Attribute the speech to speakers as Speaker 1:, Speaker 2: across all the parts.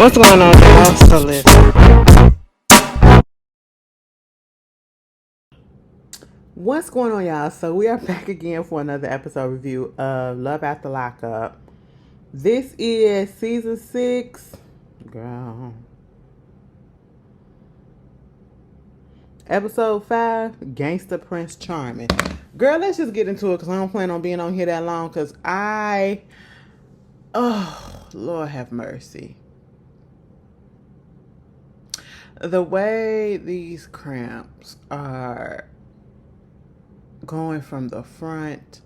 Speaker 1: What's going on, y'all? So listen. What's going on, y'all? So we are back again for another episode review of Love After Lockup. This is season 6. Girl. Episode 5, Gangsta Prince Charming. Girl, let's just get into it because I don't plan on being on here that long because oh, Lord have mercy. The way these cramps are going from the front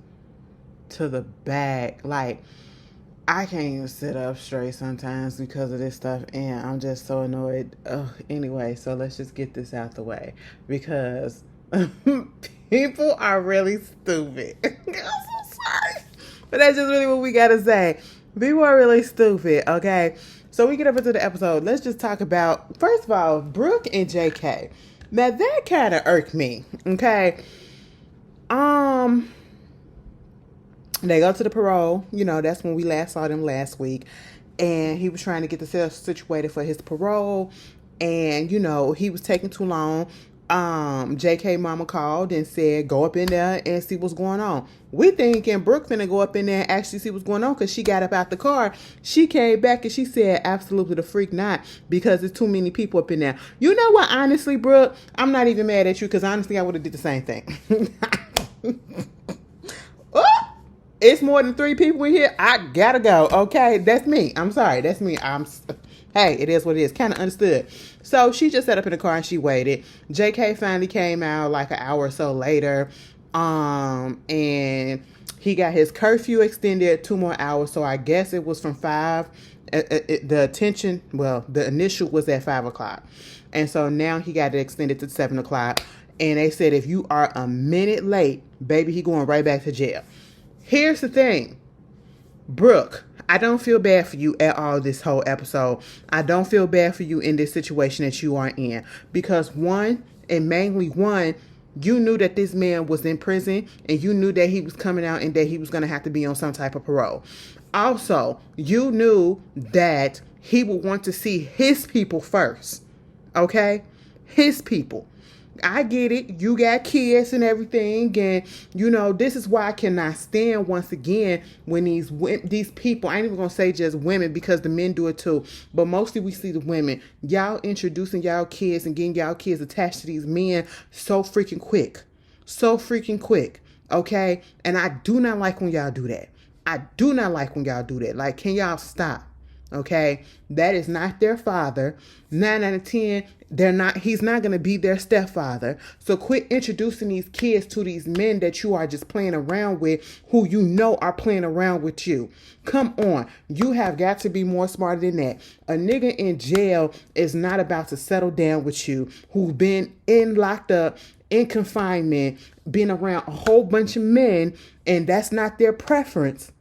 Speaker 1: to the back, like, I can't even sit up straight sometimes because of this stuff, and I'm just so annoyed. Anyway, so let's just get this out the way because people are really stupid. I'm so sorry, but that's just really what we gotta say. People are really stupid, okay? So we get up into the episode. Let's just talk about, first of all, Brooke and JK. Now that kind of irked me, okay? They go to the parole. You know, that's when we last saw them last week. And he was trying to get the situated for his parole. And, you know, he was taking too long. JK mama called and said, go up in there and see what's going on. We thinking Brooke finna go up in there and actually see what's going on because she got up out the car. She came back and she said, absolutely the freak not, because there's too many people up in there. You know what, honestly, Brooke, I'm not even mad at you because honestly I would have did the same thing. Oh, it's more than 3 people in here. I gotta go. Okay, that's me. I'm sorry. That's me. Hey, it is what it is. Kind of understood. So she just sat up in the car and she waited. JK finally came out like an hour or so later. And he got his curfew extended 2 more hours. So I guess it was from 5. The initial was at 5 o'clock. And so now he got it extended to 7 o'clock. And they said, if you are a minute late, baby, he going right back to jail. Here's the thing. Brooke, I don't feel bad for you at all this whole episode. I don't feel bad for you in this situation that you are in. Because mainly one, you knew that this man was in prison and you knew that he was coming out and that he was going to have to be on some type of parole. Also, you knew that he would want to see his people first. Okay? His people. I get it. You got kids and everything. And, you know, this is why I cannot stand once again when these people, I ain't even going to say just women because the men do it too. But mostly we see the women. Y'all introducing y'all kids and getting y'all kids attached to these men so freaking quick. So freaking quick. Okay? And I do not like when y'all do that. I do not like when y'all do that. Like, can y'all stop? Okay, that is not their father. 9 out of 10, he's not going to be their stepfather. So quit introducing these kids to these men that you are just playing around with, who you know are playing around with you. Come on. You have got to be more smarter than that. A nigga in jail is not about to settle down with you, who's been locked up, in confinement, been around a whole bunch of men, and that's not their preference.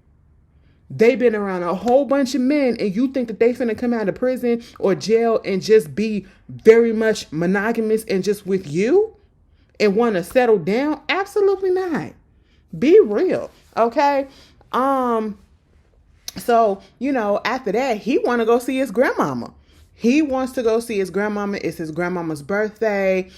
Speaker 1: They've been around a whole bunch of men, and you think that they finna come out of prison or jail and just be very much monogamous and just with you and want to settle down? Absolutely not. Be real, okay? So, you know, after that, he want to go see his grandmama. He wants to go see his grandmama. It's his grandmama's birthday.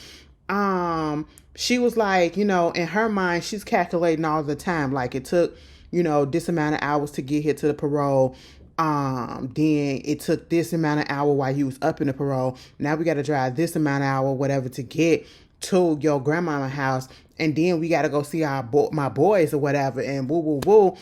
Speaker 1: She was like, you know, in her mind, she's calculating all the time. Like, it took, you know, this amount of hours to get here to the parole. Then it took this amount of hour while he was up in the parole. Now we got to drive this amount of hour, whatever, to get to your grandmama's house. And then we got to go see my boys or whatever, and woo, woo, woo.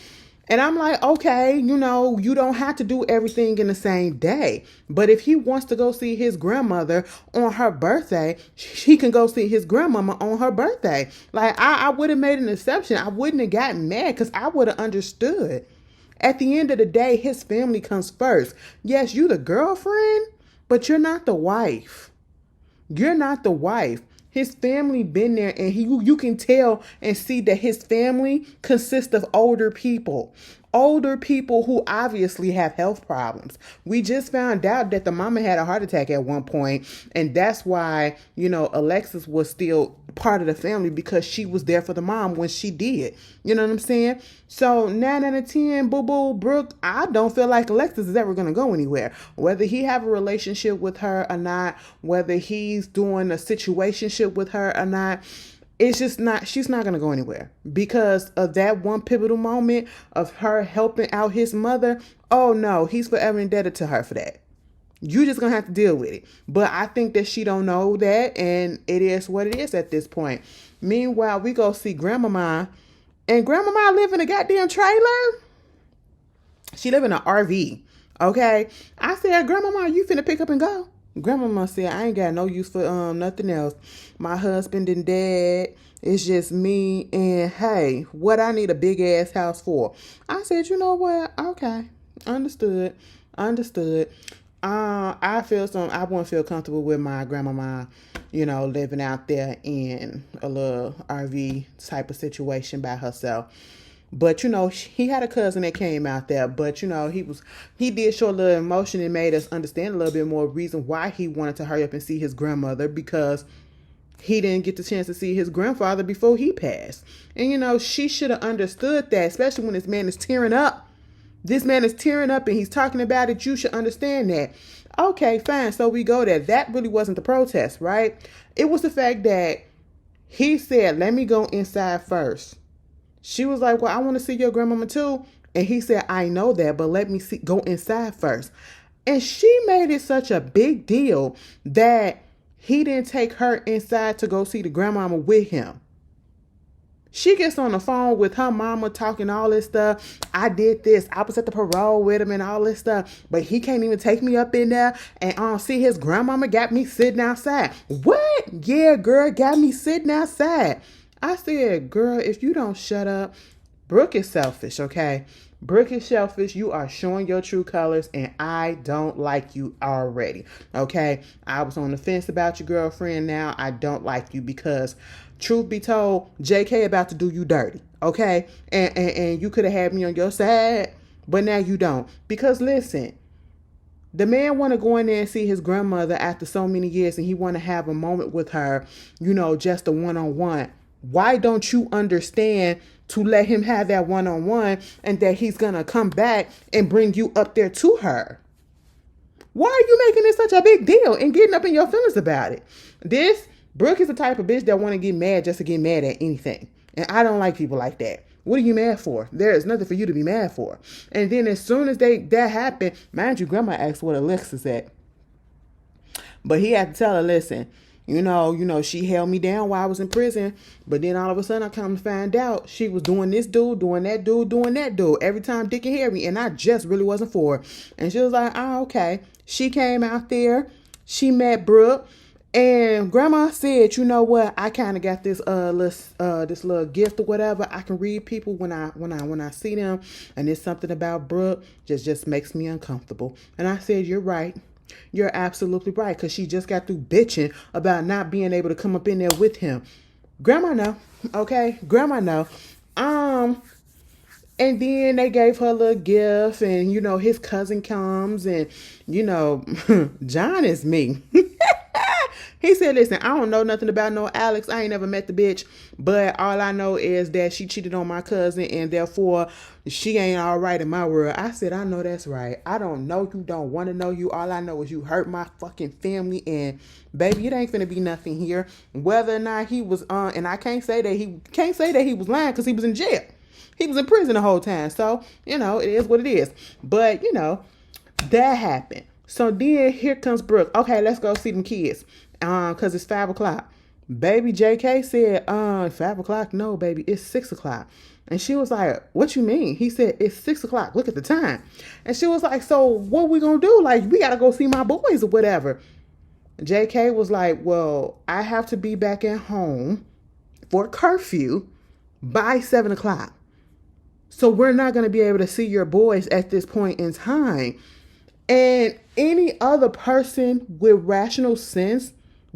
Speaker 1: And I'm like, okay, you know, you don't have to do everything in the same day. But if he wants to go see his grandmother on her birthday, he can go see his grandmama on her birthday. Like, I would have made an exception. I wouldn't have gotten mad because I would have understood. At the end of the day, his family comes first. Yes, you the girlfriend, but you're not the wife. You're not the wife. His family been there, and you can tell and see that his family consists of older people who obviously have health problems. We just found out that the mama had a heart attack at one point, and that's why, you know, Alexis was still part of the family because she was there for the mom when she did. You know what I'm saying? So 9 out of 10, boo-boo, Brooke, I don't feel like Alexis is ever going to go anywhere. Whether he have a relationship with her or not, whether he's doing a situationship with her or not, it's just not, she's not going to go anywhere because of that one pivotal moment of her helping out his mother. Oh no, he's forever indebted to her for that. You just going to have to deal with it. But I think that she don't know that, and it is what it is at this point. Meanwhile, we go see Grandmama, and Grandmama live in a goddamn trailer. She live in an RV. Okay. I said, Grandmama, you finna pick up and go? Grandmama said, I ain't got no use for nothing else. My husband and dad, it's just me, and hey, what I need a big ass house for? I said, you know what? Okay. Understood. I wouldn't feel comfortable with my grandmama, living out there in a little RV type of situation by herself. But, he had a cousin that came out there, but, he did show a little emotion and made us understand a little bit more reason why he wanted to hurry up and see his grandmother, because he didn't get the chance to see his grandfather before he passed. And, she should have understood that, especially when this man is tearing up. This man is tearing up and he's talking about it. You should understand that. Okay, fine. So we go there. That really wasn't the protest, right? It was the fact that he said, let me go inside first. She was like, well, I want to see your grandmama too. And he said, I know that, but let me go inside first. And she made it such a big deal that he didn't take her inside to go see the grandmama with him. She gets on the phone with her mama talking all this stuff. I did this. I was at the parole with him and all this stuff. But he can't even take me up in there and see his grandmama got me sitting outside. What? Yeah, girl, got me sitting outside. I said, girl, if you don't shut up, Brooke is selfish, okay? Brooke is selfish. You are showing your true colors, and I don't like you already, okay? I was on the fence about your girlfriend. Now I don't like you because, truth be told, JK about to do you dirty, okay? And you could have had me on your side, but now you don't. Because listen, the man want to go in there and see his grandmother after so many years, and he want to have a moment with her, just a one-on-one. Why don't you understand to let him have that one-on-one and that he's going to come back and bring you up there to her? Why are you making this such a big deal and getting up in your feelings about it? Brooke is the type of bitch that want to get mad just to get mad at anything. And I don't like people like that. What are you mad for? There is nothing for you to be mad for. And then as soon as that happened, mind you, grandma asked what Alexis at. But he had to tell her, listen, she held me down while I was in prison. But then all of a sudden I come to find out she was doing this dude, doing that dude every time Dick and Harry. And I just really wasn't for it. And she was like, oh, okay. She came out there. She met Brooke. And grandma said, you know what? I kind of got this little gift or whatever. I can read people when I see them. And it's something about Brooke just makes me uncomfortable. And I said, you're right. You're absolutely right, because she just got through bitching about not being able to come up in there with him. Grandma know, okay? Grandma know. And then they gave her a little gift, and, his cousin comes, and, John is me. He said, listen, I don't know nothing about no Alex. I ain't never met the bitch. But all I know is that she cheated on my cousin, and therefore she ain't all right in my world. I said, I know that's right. I don't know you, don't want to know you. All I know is you hurt my fucking family, and baby, it ain't finna be nothing here. Whether or not he was and I can't say that he was lying because he was in jail. He was in prison the whole time. So, it is what it is. But, that happened. So then here comes Brooke. Okay, let's go see them kids. Because it's 5 o'clock. Baby JK said, 5 o'clock? No, baby, it's 6 o'clock. And she was like, what you mean? He said, it's 6 o'clock. Look at the time. And she was like, so what we gonna do? Like, we gotta go see my boys or whatever. JK was like, well, I have to be back at home for curfew by 7 o'clock. So we're not going to be able to see your boys at this point in time. And any other person with rational sense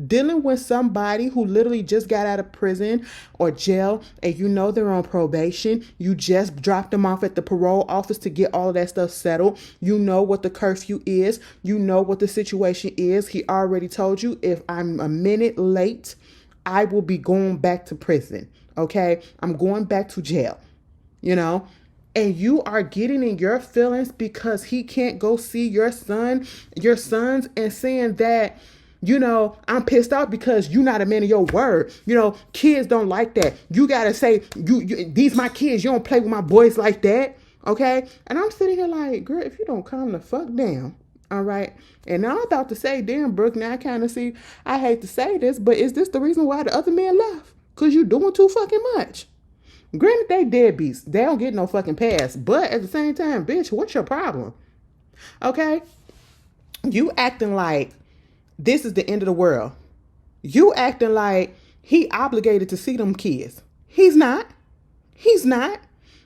Speaker 1: dealing with somebody who literally just got out of prison or jail, and they're on probation, you just dropped them off at the parole office to get all of that stuff settled. You know what the curfew is. You know what the situation is. He already told you, if I'm a minute late, I will be going back to prison. Okay. I'm going back to jail, you know, and you are getting in your feelings because he can't go see your sons, and saying that, you know, I'm pissed off because you're not a man of your word. You know, kids don't like that. You got to say, these my kids. You don't play with my boys like that. Okay. And I'm sitting here like, girl, if you don't calm the fuck down. All right. And now I'm about to say, damn, Brooke, now I kind of see, I hate to say this, but is this the reason why the other man left? Because you doing too fucking much. Granted, they deadbeats. They don't get no fucking pass. But at the same time, bitch, what's your problem? Okay? You acting like this is the end of the world. You acting like he obligated to see them kids. He's not. He's not.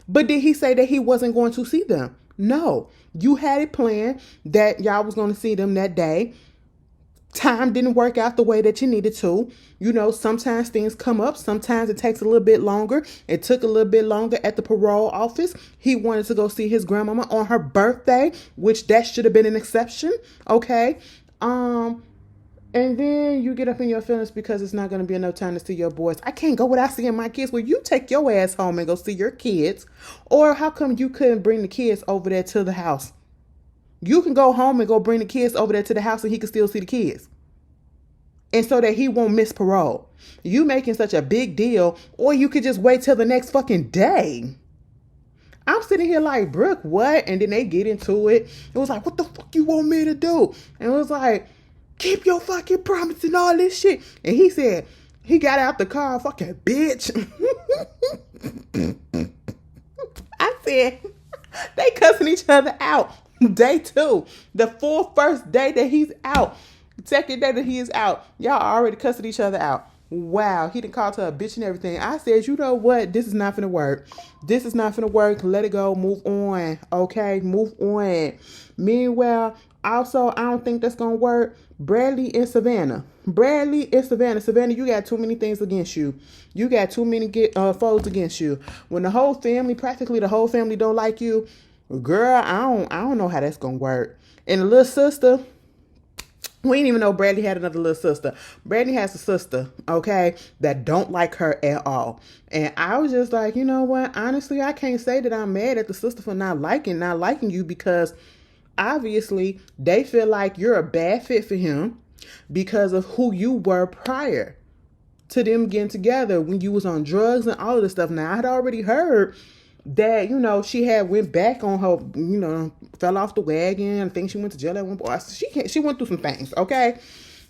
Speaker 1: But did he say that he wasn't going to see them? No. You had it planned that y'all was going to see them that day. Time didn't work out the way that you needed to. You know, sometimes things come up. Sometimes it takes a little bit longer. It took a little bit longer at the parole office. He wanted to go see his grandmama on her birthday, which that should have been an exception. Okay. And then you get up in your feelings because it's not going to be enough time to see your boys. I can't go without seeing my kids. Well, you take your ass home and go see your kids. Or how come you couldn't bring the kids over there to the house? You can go home and go bring the kids over there to the house and he can still see the kids. And so that he won't miss parole. You making such a big deal, or you could just wait till the next fucking day. I'm sitting here like, Brooke, what? And then they get into it. It was like, what the fuck you want me to do? And it was like, keep your fucking promise and all this shit. And he said, he got out the car, fucking bitch. I said, they cussing each other out. Day 2, the first day that he's out, second day that he is out, y'all already cussing each other out. Wow, he done called her a bitch and everything. I said, you know what? This is not finna work. This is not finna work. Let it go. Move on. Okay, move on. Meanwhile, also, I don't think that's gonna work. Bradley and Savannah. Savannah, you got too many things against you. You got too many foes against you. When the whole family, practically the whole family, don't like you. Girl, I don't know how that's gonna work. And the little sister, we didn't even know Bradley had another little sister. Bradley has a sister, okay, that don't like her at all. And I was just like, you know what? Honestly, I can't say that I'm mad at the sister for not liking you, because obviously they feel like you're a bad fit for him because of who you were prior to them getting together when you was on drugs and all of this stuff. Now, I had already heard that, you know, she had went back on her, you know, fell off the wagon. I think she went to jail at one point. She went through some things, okay?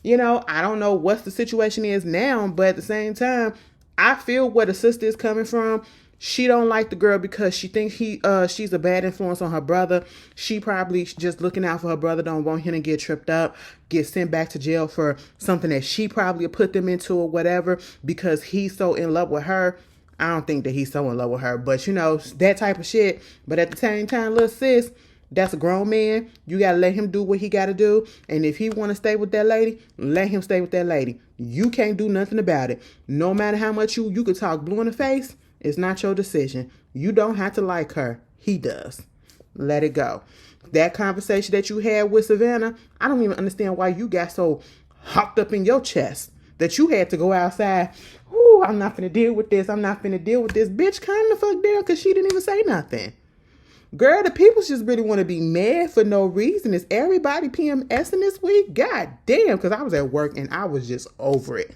Speaker 1: You know, I don't know what the situation is now, but at the same time, I feel where the sister is coming from. She don't like the girl because she thinks she's a bad influence on her brother. She probably just looking out for her brother, don't want him to get tripped up, get sent back to jail for something that she probably put them into or whatever, because he's so in love with her. I don't think that he's so in love with her, but you know, that type of shit. But at the same time, little sis, that's a grown man. You got to let him do what he got to do. And if he want to stay with that lady, let him stay with that lady. You can't do nothing about it. No matter how much you could talk blue in the face, it's not your decision. You don't have to like her. He does. Let it go. That conversation that you had with Savannah, I don't even understand why you got so hopped up in your chest that you had to go outside. Ooh, I'm not finna deal with this. Bitch, calm the fuck down, because she didn't even say nothing. Girl, the people just really want to be mad for no reason. Is everybody PMSing this week? God damn, because I was at work and I was just over it.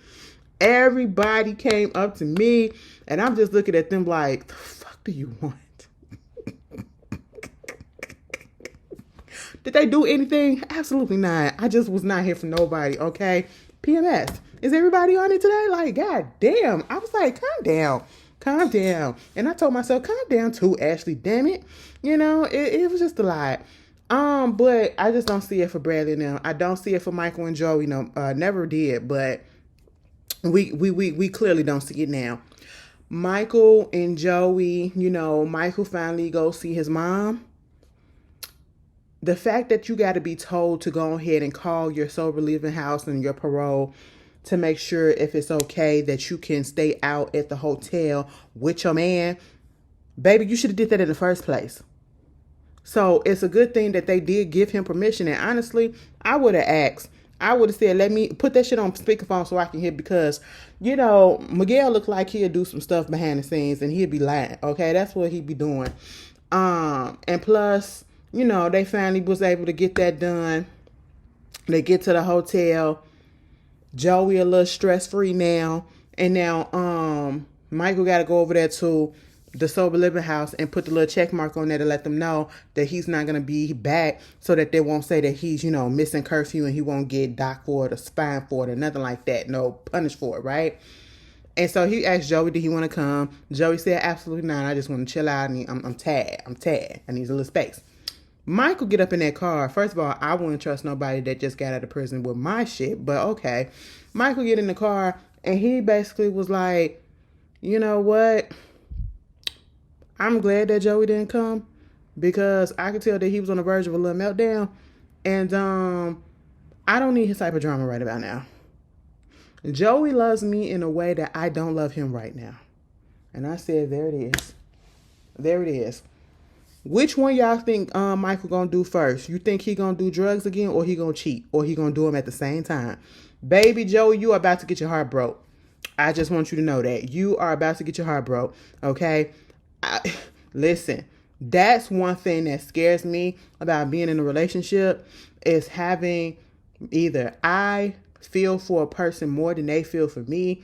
Speaker 1: Everybody came up to me and I'm just looking at them like, the fuck do you want? Did they do anything? Absolutely not. I just was not here for nobody, okay? PMS. Is everybody on it today? Like, god damn. I was like, calm down. And I told myself, calm down too, Ashley, damn it. You know, it was just a lot. But I just don't see it for Bradley now. I don't see it for Michael and Joey. No, never did, but we clearly don't see it now. Michael and Joey, you know, Michael finally goes see his mom. The fact that you got to be told to go ahead and call your sober leaving house and your parole to make sure if it's okay that you can stay out at the hotel with your man, baby, you should have did that in the first place. So it's a good thing that they did give him permission. And honestly, I would have asked. I would have said, let me put that shit on speakerphone so I can hear, because, Miguel looked like he'd do some stuff behind the scenes and he'd be lying. Okay, that's what he'd be doing. And plus, they finally was able to get that done. They get to the hotel. Joey a little stress-free now. And now Michael got to go over there to the sober living house and put the little check mark on there to let them know that he's not going to be back, so that they won't say that he's, missing curfew and he won't get docked for it or fined for it or nothing like that. No, punished for it, right? And so he asked Joey, did he want to come? Joey said, absolutely not. I just want to chill out and I'm tired. I need a little space. Michael get up in that car. First of all, I wouldn't trust nobody that just got out of prison with my shit, but okay. Michael get in the car and he basically was like, you know what? I'm glad that Joey didn't come, because I could tell that he was on the verge of a little meltdown, and I don't need his type of drama right about now. Joey loves me in a way that I don't love him right now. And I said, there it is. There it is. Which one y'all think Michael gonna do first? You think he gonna do drugs again, or he gonna cheat, or he gonna do them at the same time? Baby Joey, you are about to get your heart broke. I just want you to know that. You are about to get your heart broke, okay? Listen, that's one thing that scares me about being in a relationship, is having either I feel for a person more than they feel for me,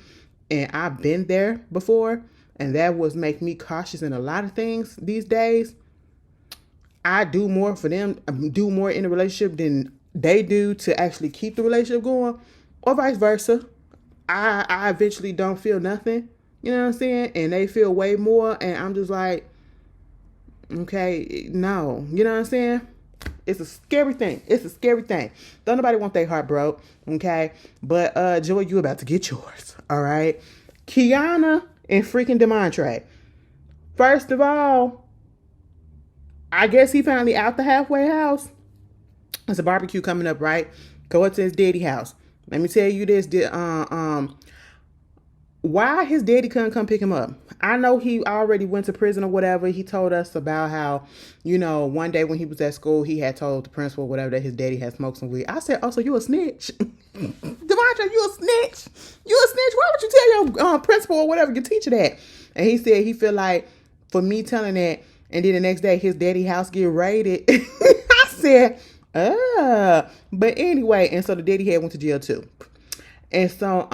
Speaker 1: and I've been there before, and that was make me cautious in a lot of things these days. I do more for them, do more in a relationship than they do to actually keep the relationship going, or vice versa. I eventually don't feel nothing, you know what I'm saying? And they feel way more, and I'm just like, okay, no, you know what I'm saying? It's a scary thing. It's a scary thing. Don't nobody want their heart broke, okay? But Joy, you about to get yours, all right? Kiana and freaking DeMontre. First of all, I guess he finally out the halfway house. There's a barbecue coming up, right? Go up to his daddy house. Let me tell you this, why his daddy couldn't come pick him up. I know he already went to prison or whatever. He told us about how, one day when he was at school, he had told the principal or whatever that his daddy had smoked some weed. I said, oh, so you a snitch? DeMontre, you a snitch? You a snitch? Why would you tell your principal or whatever, your teacher that? And he said he feel like for me telling that, and then the next day his daddy house get raided. I said, but anyway, and so the daddy had went to jail too. And so,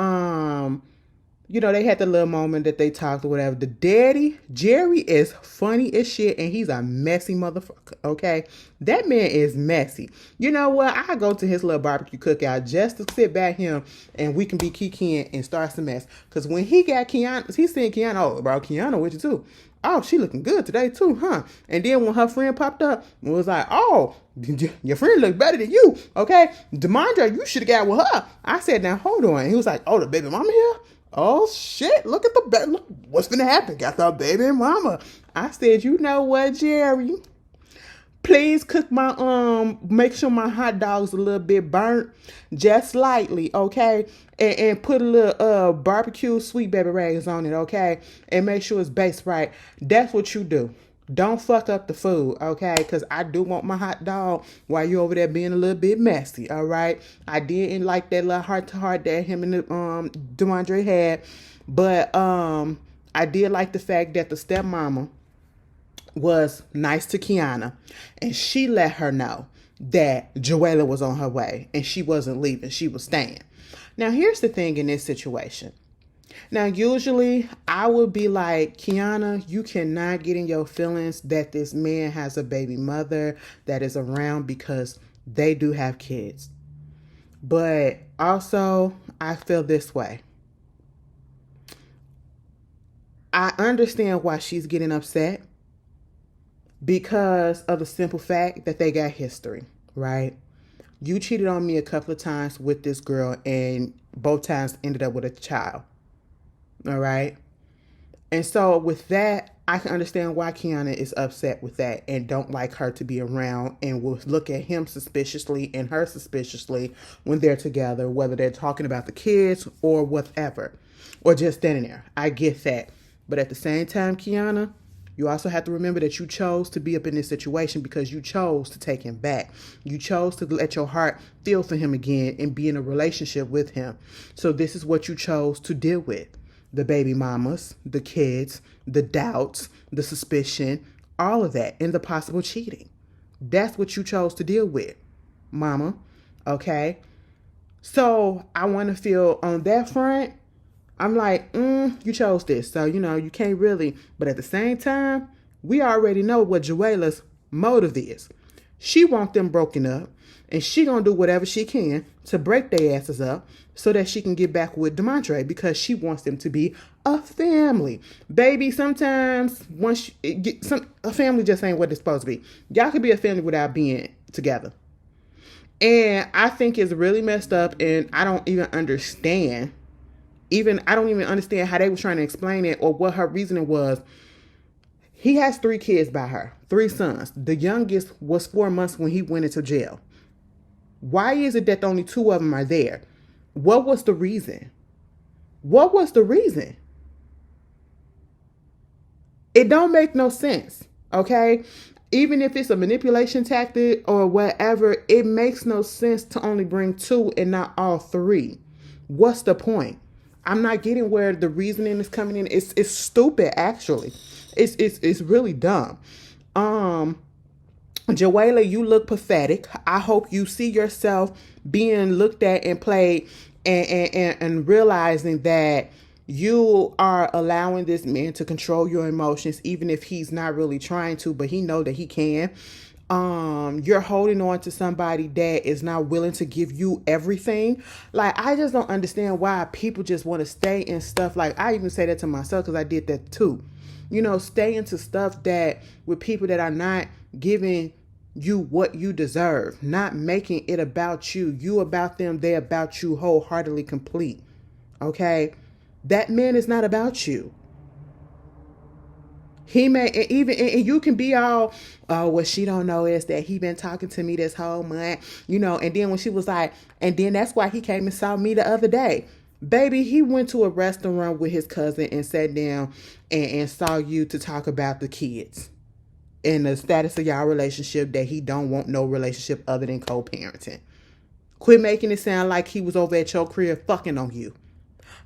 Speaker 1: they had the little moment that they talked or whatever. The daddy, Jerry, is funny as shit, and he's a messy motherfucker, okay? That man is messy. You know what? I go to his little barbecue cookout just to sit back him, and we can be kikiing and start some mess. Because when he got Kiana, he seen Kiana, oh, bro, Kiana with you too. Oh, she looking good today too, huh? And then when her friend popped up, it was like, oh, your friend look better than you, okay? DeMondre, you should have got with her. I said, now, hold on. And he was like, oh, the baby mama here? Oh, shit, look at look, what's going to happen? Got the baby mama. I said, you know what, Jerry? Please cook make sure my hot dog's a little bit burnt, just slightly, okay? And put a little barbecue sweet baby rags on it, okay? And make sure it's based right. That's what you do. Don't fuck up the food, okay? Because I do want my hot dog while you're over there being a little bit messy, all right? I didn't like that little heart-to-heart that him and DeMondre had. But I did like the fact that the stepmama was nice to Kiana. And she let her know that Joella was on her way. And she wasn't leaving. She was staying. Now, here's the thing in this situation. Now, usually I would be like, Kiana, you cannot get in your feelings that this man has a baby mother that is around, because they do have kids. But also, I feel this way. I understand why she's getting upset, because of the simple fact that they got history, right? You cheated on me a couple of times with this girl, and both times ended up with a child. All right. And so with that, I can understand why Kiana is upset with that and don't like her to be around, and will look at him suspiciously and her suspiciously when they're together, whether they're talking about the kids or whatever, or just standing there. I get that. But at the same time, Kiana, You also have to remember that you chose to be up in this situation because you chose to take him back. You chose to let your heart feel for him again and be in a relationship with him. So this is what you chose to deal with. The baby mamas, the kids, the doubts, the suspicion, all of that, and the possible cheating. That's what you chose to deal with, mama. Okay? So I want to feel on that front, I'm like, you chose this. So, you can't really. But at the same time, we already know what Joella's motive is. She wants them broken up. And she going to do whatever she can to break their asses up so that she can get back with DeMondre because she wants them to be a family. Baby, sometimes a family just ain't what it's supposed to be. Y'all could be a family without being together. And I think it's really messed up, and I don't even understand. I don't even understand how they were trying to explain it or what her reasoning was. He has 3 kids by her, 3 sons. The youngest was 4 months when he went into jail. Why is it that only 2 of them are there? What was the reason? What was the reason? It don't make no sense, okay? Even if it's a manipulation tactic or whatever, it makes no sense to only bring 2 and not all 3. What's the point? I'm not getting where the reasoning is coming in. It's stupid, actually. It's really dumb. Joella, you look pathetic. I hope you see yourself being looked at and played and realizing that you are allowing this man to control your emotions, even if he's not really trying to, but he know that he can. You're holding on to somebody that is not willing to give you everything. Like, I just don't understand why people just want to stay in stuff. Like, I even say that to myself because I did that too. Stay into stuff that with people that are not giving you what you deserve, not making it about you. You about them, they about you, wholeheartedly complete. Okay? That man is not about you. He may, and you can be all, oh, what she don't know is that he been talking to me this whole month, and then when she was like, and then that's why he came and saw me the other day. Baby, he went to a restaurant with his cousin and sat down and saw you to talk about the kids and the status of y'all relationship, that he don't want no relationship other than co-parenting. Quit making it sound like he was over at your crib fucking on you.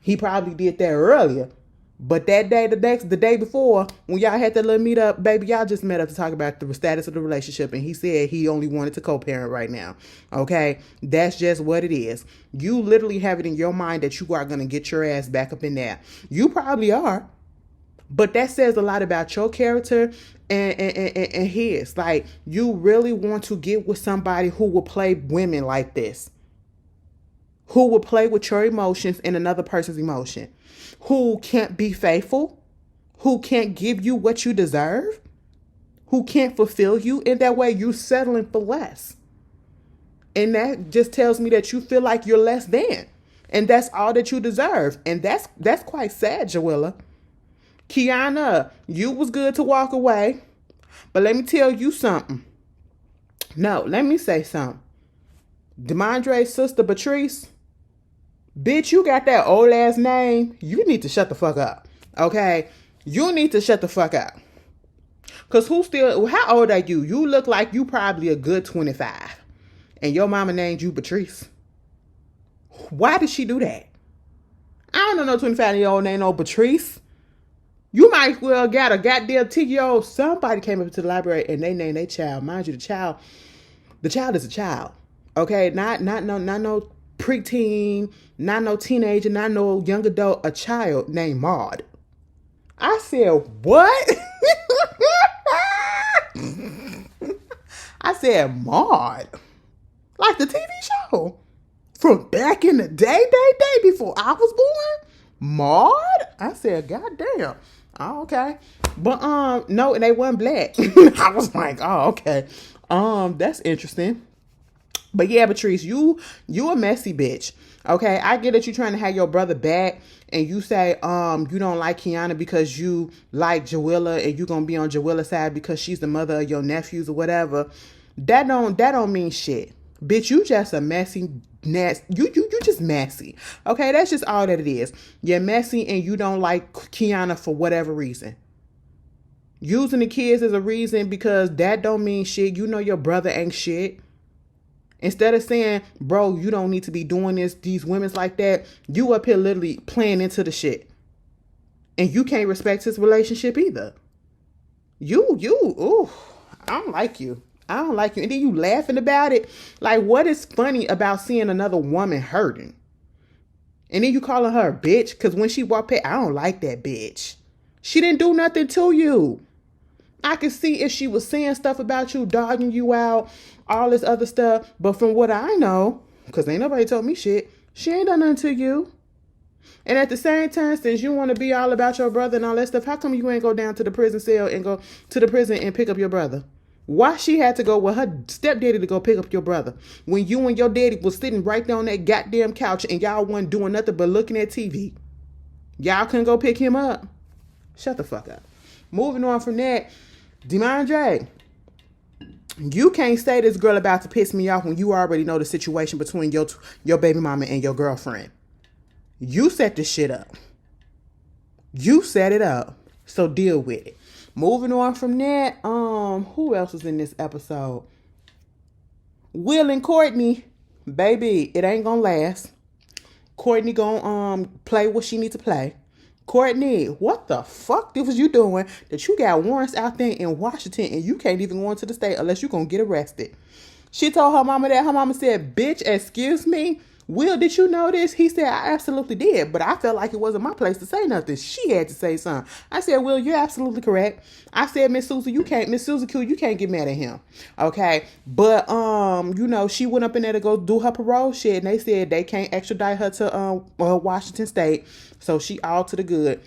Speaker 1: He probably did that earlier. But that day, the day before, when y'all had that little meet up, baby, y'all just met up to talk about the status of the relationship. And he said he only wanted to co-parent right now. Okay? That's just what it is. You literally have it in your mind that you are going to get your ass back up in there. You probably are. But that says a lot about your character and his. Like, you really want to get with somebody who will play women like this. Who will play with your emotions and another person's emotion. Who can't be faithful. Who can't give you what you deserve. Who can't fulfill you. In that way, you're settling for less. And that just tells me that you feel like you're less than. And that's all that you deserve. And that's quite sad, Joella. Kiana, you was good to walk away. But let me tell you something. No, let me say something. DeMondre's sister, Patrice. Bitch, you got that old ass name. You need to shut the fuck up. Okay? You need to shut the fuck up. Because how old are you? You look like you probably a good 25. And your mama named you Patrice. Why did she do that? I don't know no 25-year-old named no Patrice. You might well got a goddamn 10-year-old. Somebody came up to the library and they named their child. Mind you, the child is a child. Okay? Not no preteen, not no teenager, not no young adult, a child named Maud. I said, what? I said, Maud? Like the TV show? From back in the day before I was born? Maud? I said, God damn. Oh, okay. But, no, and they weren't black. I was like, oh, okay. That's interesting. But yeah, Patrice, you a messy bitch. Okay, I get that you're trying to have your brother back, and you say you don't like Kiana because you like Joella, and you gonna be on Joella's side because she's the mother of your nephews or whatever. That don't mean shit, bitch. You just a messy, nasty. You just messy. Okay, that's just all that it is. You're messy, and you don't like Kiana for whatever reason. Using the kids as a reason because that don't mean shit. You know your brother ain't shit. Instead of saying, bro, you don't need to be doing these women's like that, you up here literally playing into the shit. And you can't respect his relationship either. Ooh, I don't like you. I don't like you. And then you laughing about it. Like, what is funny about seeing another woman hurting? And then you calling her a bitch because when she walked past, I don't like that bitch. She didn't do nothing to you. I could see if she was saying stuff about you, dogging you out, all this other stuff. But from what I know, because ain't nobody told me shit, she ain't done nothing to you. And at the same time, since you want to be all about your brother and all that stuff, how come you ain't go down to the prison cell and go to the prison and pick up your brother? Why she had to go with her stepdaddy to go pick up your brother when you and your daddy was sitting right there on that goddamn couch and y'all wasn't doing nothing but looking at TV? Y'all couldn't go pick him up? Shut the fuck up. Moving on from that, DeMondre, you can't say this girl about to piss me off when you already know the situation between your baby mama and your girlfriend. You set this shit up. You set it up. So deal with it. Moving on from that, who else was in this episode? Will and Courtney, baby, it ain't gonna last. Courtney gonna play what she need to play. Courtney, what the fuck was you doing that you got warrants out there in Washington and you can't even go into the state unless you're gonna get arrested? She told her mama that. Her mama said, bitch, excuse me? Will, did you know this? He said, I absolutely did, but I felt like it wasn't my place to say nothing. She had to say something. I said, Will, you're absolutely correct. I said, Miss Susie Q, you can't get mad at him. Okay. But, she went up in there to go do her parole shit, and they said they can't extradite her to Washington State. So she all to the good.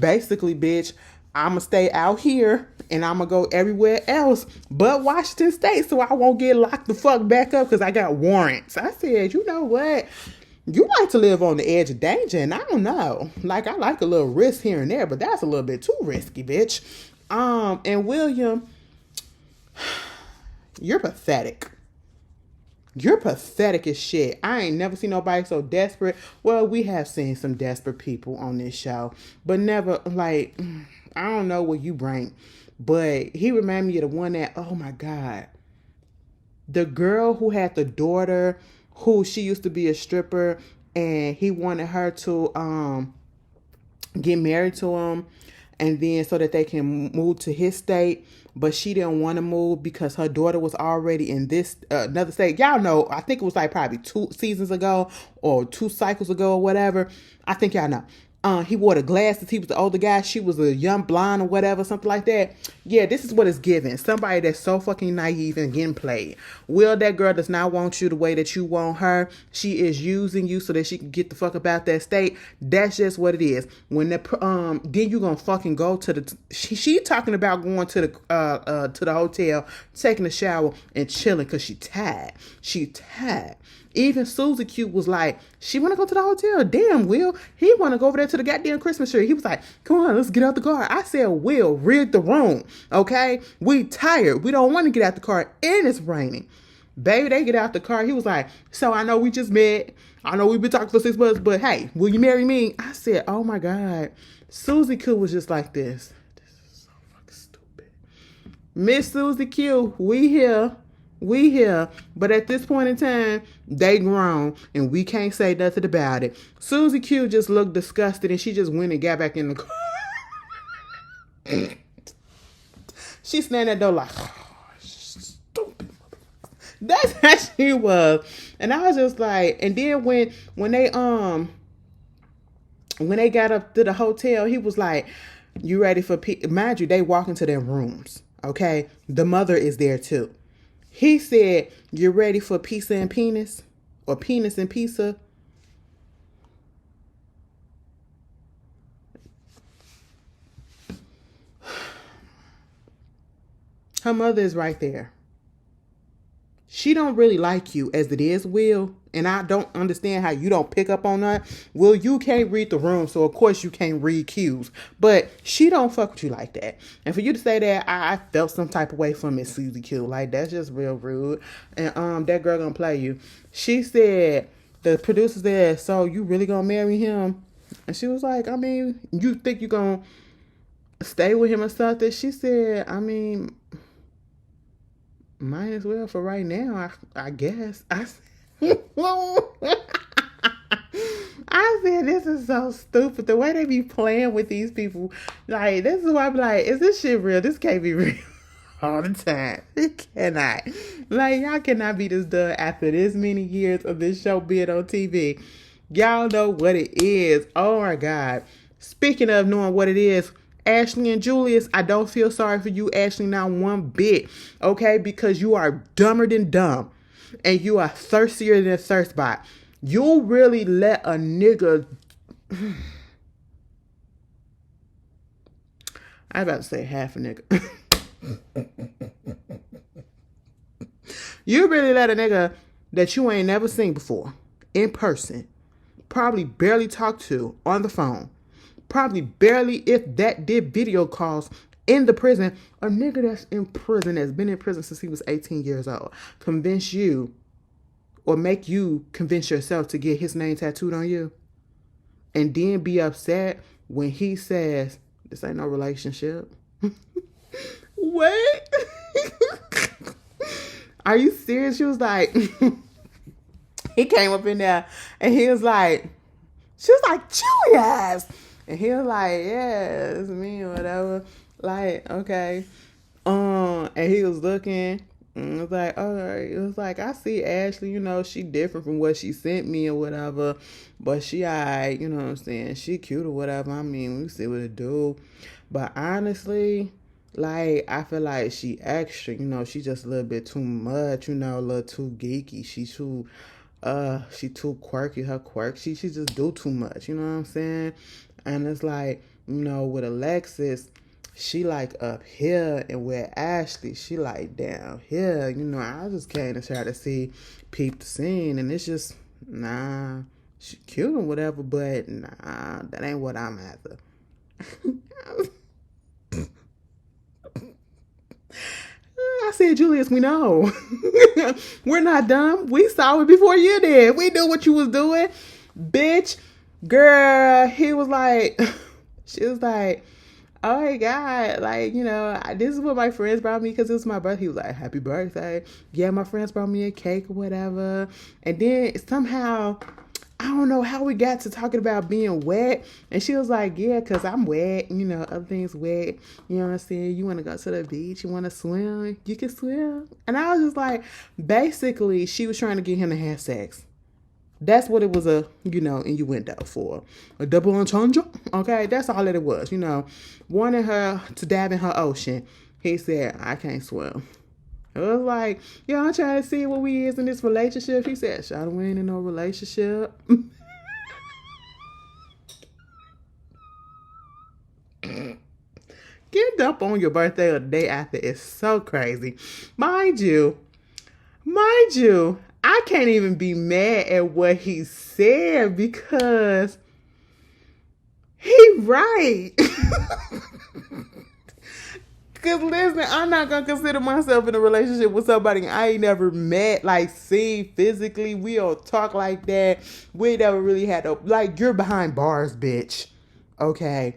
Speaker 1: Basically, bitch, I'm going to stay out here and I'm going to go everywhere else but Washington State so I won't get locked the fuck back up because I got warrants. I said, you know what? You like to live on the edge of danger, and I don't know. Like, I like a little risk here and there, but that's a little bit too risky, bitch. And William, you're pathetic. You're pathetic as shit. I ain't never seen nobody so desperate. Well, we have seen some desperate people on this show, but never, like, I don't know what you bring, but he reminded me of the one that, oh my God, the girl who had the daughter who she used to be a stripper and he wanted her to get married to him and then so that they can move to his state, but she didn't want to move because her daughter was already in this another state. Y'all know, I think it was like probably 2 seasons ago or 2 cycles ago or whatever. I think y'all know. He wore the glasses. He was the older guy. She was a young blonde or whatever, something like that. Yeah, this is what it's given. Somebody that's so fucking naive and getting played. Will, that girl does not want you the way that you want her. She is using you so that she can get the fuck about that state. That's just what it is. When the then you gonna fucking go to the. She talking about going to the hotel, taking a shower and chilling because she tired. She tired. Even Susie Q was like, she want to go to the hotel. Damn, Will. He want to go over there to the goddamn Christmas tree. He was like, come on, let's get out the car. I said, Will, rid the room. Okay? We tired. We don't want to get out the car and it's raining. Baby, they get out the car. He was like, so I know we just met. I know we've been talking for 6 months, but hey, will you marry me? I said, oh my God. Susie Q was just like this. This is so fucking stupid. Miss Susie Q, we here. We here, but at this point in time, they grown, and we can't say nothing about it. Susie Q just looked disgusted, and she just went and got back in the car. She standing at the door like, oh, stupid. That's how she was, and I was just like, and then when they got up to the hotel, he was like, "You ready for mind you, they walk into their rooms, okay? The mother is there too." He said, you ready for pizza and penis? Or penis and pizza? Her mother is right there. She don't really like you as it is, Will. And I don't understand how you don't pick up on that. Will, you can't read the room, so of course you can't read cues. But she don't fuck with you like that. And for you to say that, I felt some type of way from Miss Susie Q. Like, that's just real rude. And that girl gonna play you. She said, the producer said, so you really gonna marry him? And she was like, I mean, you think you gonna... stay with him or something. She said, I mean, might as well for right now, I guess. I said, this is so stupid. The way they be playing with these people. Like, this is why I'm like, is this shit real? This can't be real all the time. It cannot. Like, y'all cannot be this done after this many years of this show being on TV. Y'all know what it is. Oh, my God. Speaking of knowing what it is, Ashley and Julius, I don't feel sorry for you, Ashley, not one bit, okay? Because you are dumber than dumb, and you are thirstier than a thirst bot. You'll really let a nigga... I was about to say half a nigga. You really let a nigga that you ain't never seen before, in person, probably barely talked to on the phone, probably barely, if that, did video calls in the prison, a nigga that's in prison, that's been in prison since he was 18 years old, convince you or make you convince yourself to get his name tattooed on you, and then be upset when he says, this ain't no relationship. What? Are you serious? She was like, he came up in there and he was like, she was like, Julius. And he was like, yeah, it's me or whatever. Like, okay. And he was looking and it was like, all right. It was like, I see Ashley, you know, she different from what she sent me or whatever. But she alright, you know what I'm saying? She cute or whatever. I mean, we see what it do. But honestly, like, I feel like she extra, you know, she just a little bit too much, you know, a little too geeky. She too quirky, her quirk. She just do too much, you know what I'm saying? And it's like, you know, with Alexis, she like up here, and with Ashley, she like down here. You know, I just came to try to peep the scene, and it's just, nah, she cute or whatever, but nah, that ain't what I'm after. I said, Julius, we know. We're not dumb. We saw it before you did. We knew what you was doing. Bitch, girl, he was like, she was like, oh my God, like, you know, this is what my friends brought me because it was my birthday. He was like, happy birthday. Yeah, my friends brought me a cake or whatever. And then somehow, I don't know how we got to talking about being wet. And she was like, yeah, because I'm wet. You know, other things wet. You know what I'm saying? You want to go to the beach? You want to swim? You can swim. And I was just like, basically, she was trying to get him to have sex. That's what it was innuendo for. A double entendre? Okay, that's all that it was, you know. Wanted her to dive in her ocean. He said, I can't swim. It was like, I'm trying to see what we is in this relationship. He said, Shawty, we ain't in no relationship. Getting dumped on your birthday or the day after is so crazy. Mind you, I can't even be mad at what he said because he right. Because listen, I'm not going to consider myself in a relationship with somebody I ain't never met, like seen physically. We don't talk like that. We never really had you're behind bars, bitch. Okay.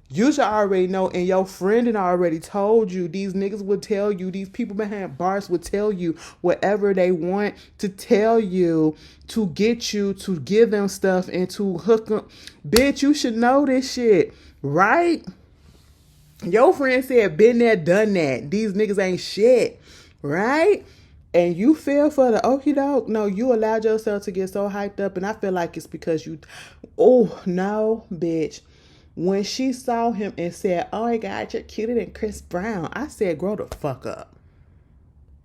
Speaker 1: You should already know, and your friend had already told you. These niggas would tell you, these people behind bars would tell you whatever they want to tell you to get you to give them stuff and to hook them. Bitch, you should know this shit, right? Your friend said, been there, done that. These niggas ain't shit, right? And you feel for the okie doke? No, you allowed yourself to get so hyped up, and I feel like it's because no, bitch. When she saw him and said, oh my God, you're cuter than Chris Brown, I said, grow the fuck up.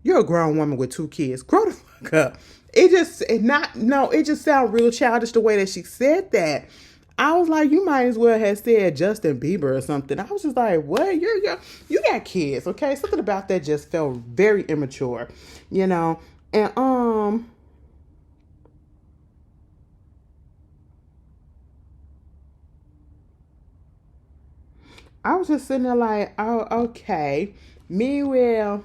Speaker 1: You're a grown woman with 2 kids. Grow the fuck up. It just sounded real childish the way that she said that. I was like, you might as well have said Justin Bieber or something. I was just like, what? You got kids, okay? Something about that just felt very immature, you know? And, I was just sitting there like, oh, okay. Meanwhile,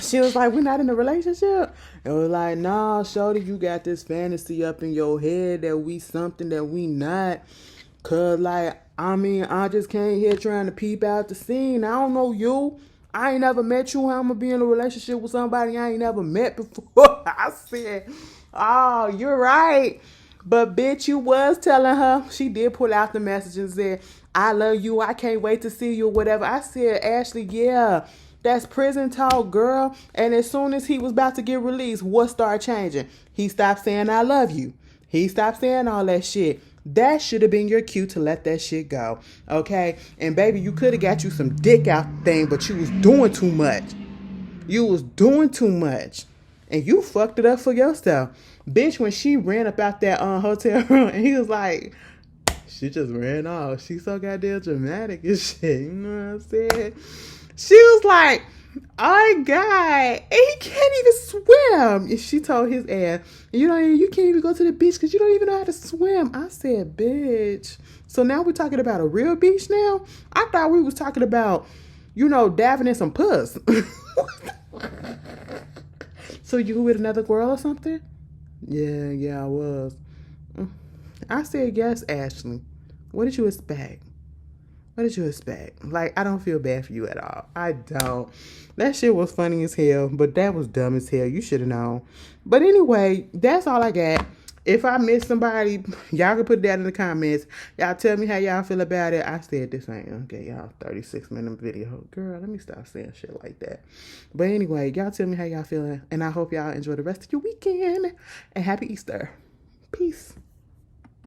Speaker 1: she was like, we're not in a relationship. It was like, nah, shorty, you got this fantasy up in your head that we something that we not. Cause like, I mean, I just came here trying to peep out the scene. I don't know you. I ain't never met you. How I'm gonna be in a relationship with somebody I ain't never met before? I said, oh, you're right. But bitch, you was telling her. She did pull out the message and said, I love you. I can't wait to see you or whatever. I said, Ashley, yeah, that's prison talk, girl. And as soon as he was about to get released, what started changing? He stopped saying I love you. He stopped saying all that shit. That should have been your cue to let that shit go. Okay? And baby, you could have got you some dick out thing, but you was doing too much. You was doing too much. And you fucked it up for yourself. Bitch, when she ran up out that hotel room and he was like, she just ran off. She's so goddamn dramatic and shit. You know what I'm saying? She was like, oh God, and he can't even swim. And she told his ass, you can't even go to the beach because you don't even know how to swim. I said, bitch. So now we're talking about a real beach now? I thought we was talking about, diving in some puss. So you with another girl or something? Yeah, I was. I said, yes, Ashley. What did you expect? What did you expect? Like, I don't feel bad for you at all. I don't. That shit was funny as hell, but that was dumb as hell. You should have known. But anyway, that's all I got. If I missed somebody, y'all can put that in the comments. Y'all tell me how y'all feel about it. I said this ain't okay, y'all. 36-minute video. Girl, let me stop saying shit like that. But anyway, y'all tell me how y'all feeling. And I hope y'all enjoy the rest of your weekend. And happy Easter. Peace.